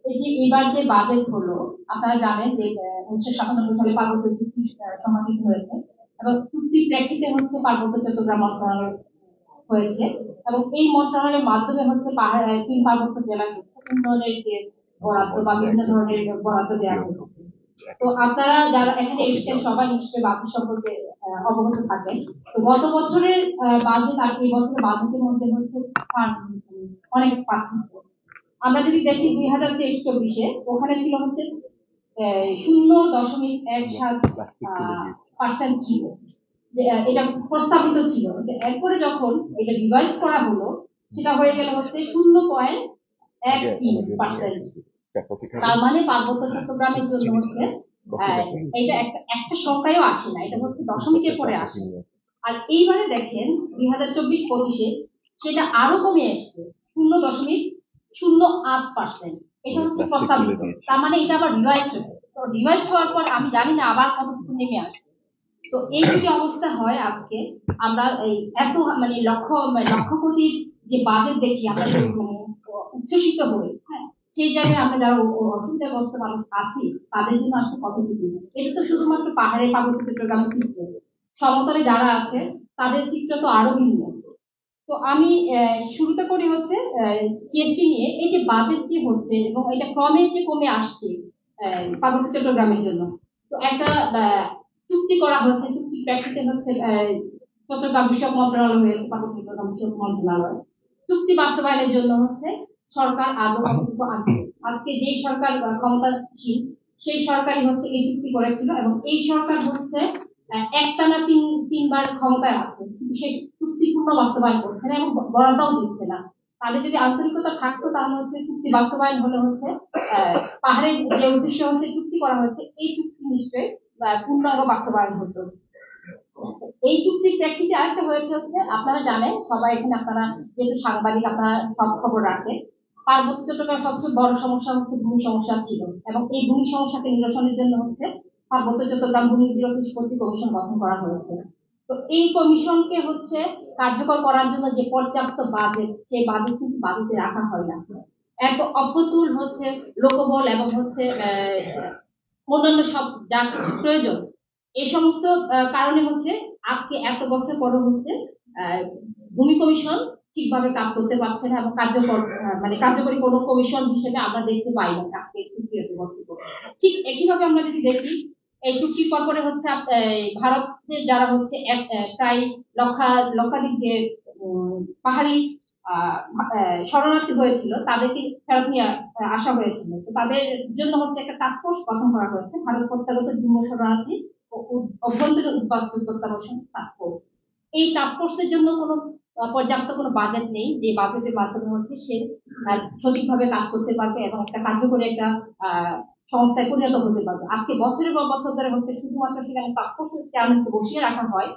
এই যে এবার যে বাজেট হলো, আপনারা জানেন যে 1997 সালে পার্বত্য চুক্তি সম্পাদিত হয়েছে এবং চুক্তির প্রেক্ষিতে হচ্ছে পার্বত্য চট্টগ্রাম মন্ত্রণালয় হয়েছে এবং এই মন্ত্রণালয়ের মাধ্যমে হচ্ছে তিন পার্বত্য জেলায় হচ্ছে উন্নয়নের যে বরাদ্দ বা বিভিন্ন ধরনের বরাদ্দ দেওয়া হয়েছে। তো আপনারা যারা এখানে এসেছেন সবাই নিশ্চয়ই বাজেট সম্পর্কে অবগত থাকেন। তো গত বছরের বাজেট আর এই বছরের বাজেটের মধ্যে হচ্ছে অনেক পার্থক্য। আমরা যদি দেখি 2023-24 ওখানে ছিল হচ্ছে 0.17% ছিল, এটা প্রস্তাবিত ছিল। এরপরে যখন এটা রিভাইজ করা হলো সেটা হয়ে গেল হচ্ছে 0.13%। তার মানে পার্বত্য চট্টগ্রামের জন্য হচ্ছে এটা একটা সংখ্যায়ও আসে না, এটা হচ্ছে দশমিকের পরে আসে। আর এইবারে দেখেন 2024-25 সেটা আরো কমে আসছে 0.08%। এটা হচ্ছে প্রস্তাবিত, তার মানে এটা আবার রিভাইজ হবে। তো রিভাইজ হওয়ার পর আমি জানি না আবার কতটুকু নেমে আসবে। তো এই যদি অবস্থা হয় আজকে আমরা এই এত মানে লক্ষ কোটির যে বাজেট দেখি আমরা মানে উচ্ছ্বসিত হই, হ্যাঁ, সেই জায়গায় আমরা যারা অসুবিধাগ্রস্ত মানুষ আছি তাদের জন্য আসলে কতটুকু। এটা তো শুধুমাত্র পাহাড়ে পার্বত্য চট্টগ্রামের চিত্র, সমতলে যারা আছে তাদের চিত্র তো আরো ভিন্ন। তো আমি শুরুটা করি হচ্ছে জিএসটি নিয়ে। এই যে বাজেট কি হচ্ছে এবং এটা ক্রমে যে কমে আসছে পার্বত্য চট্টগ্রামের জন্য, তো একটা চুক্তি করা হচ্ছে, চুক্তি প্রেক্ষিতে হচ্ছে চট্টগ্রাম বিষয়ক মন্ত্রণালয় হয়েছে পার্বত্য চট্টগ্রাম বিষয়ক মন্ত্রণালয়। চুক্তি বাস্তবায়নের জন্য হচ্ছে সরকার আদৌ কতটুকু আনবে। আজকে যে সরকার ক্ষমতাসীন সেই সরকারই হচ্ছে এই চুক্তি করেছিল এবং এই সরকার হচ্ছে একটানা তিনবার ক্ষমতায় আছে, কিন্তু সেই চুক্তি পূর্ণ বাস্তবায়ন করছে না এবং বরাদ্দও দিচ্ছে না। তাদের যদি আন্তরিকতা থাকতো তাহলে হচ্ছে চুক্তি বাস্তবায়ন হলে হচ্ছে পাহাড়ের যে উদ্দেশ্য হচ্ছে চুক্তি করা হচ্ছে এই চুক্তি নিশ্চয়ই পূর্ণাঙ্গ বাস্তবায়ন হতো। এই চুক্তির প্রেক্ষিতে আরেকটা হয়েছে হচ্ছে, আপনারা জানেন সবাই এখানে, আপনারা যেহেতু সাংবাদিক আপনারা সব খবর রাখেন, পার্বত্য চট্টগ্রামের সবচেয়ে বড় সমস্যা হচ্ছে ভূমি সমস্যা ছিল এবং এই ভূমি সমস্যাকে নিরসনের জন্য হচ্ছে পার্বত্য চট্টগ্রাম ভূমি অধিগ্রহণ নিষ্পত্তি কমিশন গঠন করা হয়েছে। তো এই কমিশনকে হচ্ছে কার্যকর করার জন্য যে পর্যাপ্ত বাজেট, সেই বাজেট কিন্তু বাজেটে রাখা হয় না। এত অপ্রতুল হচ্ছে লোকবল এবং হচ্ছে অন্যান্য সব যা কিছু প্রয়োজন, এই সমস্ত কারণে হচ্ছে আজকে এত বছর পরে হচ্ছে ভূমি কমিশন ঠিকভাবে কাজ করতে পারছে না এবং কার্যকরী কোনো কমিশন হিসেবে আমরা দেখতে পাই না আজকে ঠিক একইভাবে আমরা যদি দেখি এই চুক্তির পরে হচ্ছে ভারতে যারা হচ্ছে প্রায় লক্ষাধিক যে পাহাড়ি শরণার্থী হয়েছিল তাদেরকে ফেরত নিয়ে আসা হয়েছিল। তো তাদের জন্য হচ্ছে একটা টাস্কফোর্স গঠন করা হয়েছে, ভারত প্রত্যাগত যুগ্ম শরণার্থী ও অভ্যন্তরীণ বাস্তব প্রত্যাবাসন টাস্কফোর্স। এই টাস্কফোর্সের জন্য কোনো পর্যাপ্ত কোনো বাজেট নেই যে বাজেটের মাধ্যমে হচ্ছে সে সঠিকভাবে কাজ করতে পারবে এবং একটা কার্যকরী একটা সংস্থায় পরিণত হতে পারবে। আজকে বছরের পর বছর ধরে হচ্ছে শুধুমাত্র সেখানে টাস্কফোর্সের চেয়ারম্যানকে বসিয়ে রাখা হয়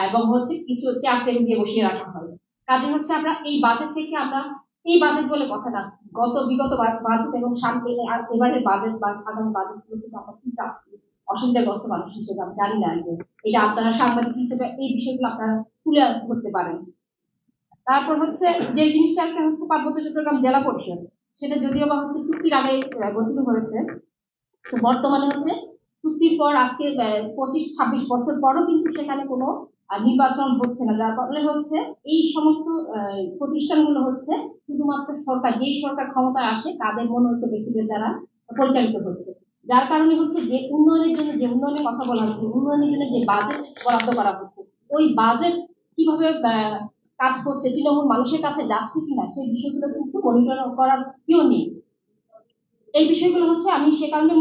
এবং হচ্ছে কিছু চেয়ার টেবিল দিয়ে বসিয়ে রাখা হয়। কাজে হচ্ছে আমরা এই বাজেট থেকে আমরা এই বাজেট বলে কথা না, বিগত বাজেট এবং এবারের বাজেট বা আগামী বাজেট গুলো থেকে আমরা কি চাচ্ছি অসুবিধাগ্রস্ত মানুষ হিসেবে আমি জানি না যে এটা আপনারা সাংবাদিক হিসেবে এই বিষয়গুলো আপনারা তুলে ধরতে পারেন। তারপর হচ্ছে যে জিনিসটা একটা হচ্ছে পার্বত্য চট্টগ্রাম জেলা পরিষদ, সেটা যদিও বা হচ্ছে চুক্তির আগে গঠিত হয়েছে, তো বর্তমানে হচ্ছে চুক্তির পর আজকে 25-26 বছর পরও কিন্তু সেখানে কোনো নির্বাচন হচ্ছে না, যার ফলে হচ্ছে এই সমস্ত প্রতিষ্ঠানগুলো হচ্ছে শুধুমাত্র সরকার, যেই সরকার ক্ষমতায় আসে তাদের মনোনীত ব্যক্তিদের দ্বারা পরিচালিত হচ্ছে। যার কারণে হচ্ছে যে উন্নয়নের জন্য যে উন্নয়নের কথা বলা হচ্ছে, উন্নয়নের জন্য যে বাজেট বরাদ্দ করা হচ্ছে, ওই বাজেট কিভাবে কাজ করছে, তৃণমূল মানুষের কাছে যাচ্ছে কিনা সেই বিষয়গুলো কিন্তু মনিটর করার কেউ নেই। এই বিষয়গুলো হচ্ছে আমি সে কারণে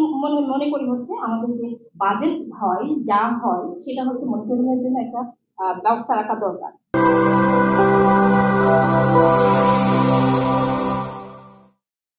মনে করি হচ্ছে আমাদের যে বাজেট হয় যা হয় সেটা হচ্ছে মনিটরিং এর জন্য একটা ব্যবস্থা রাখা দরকার।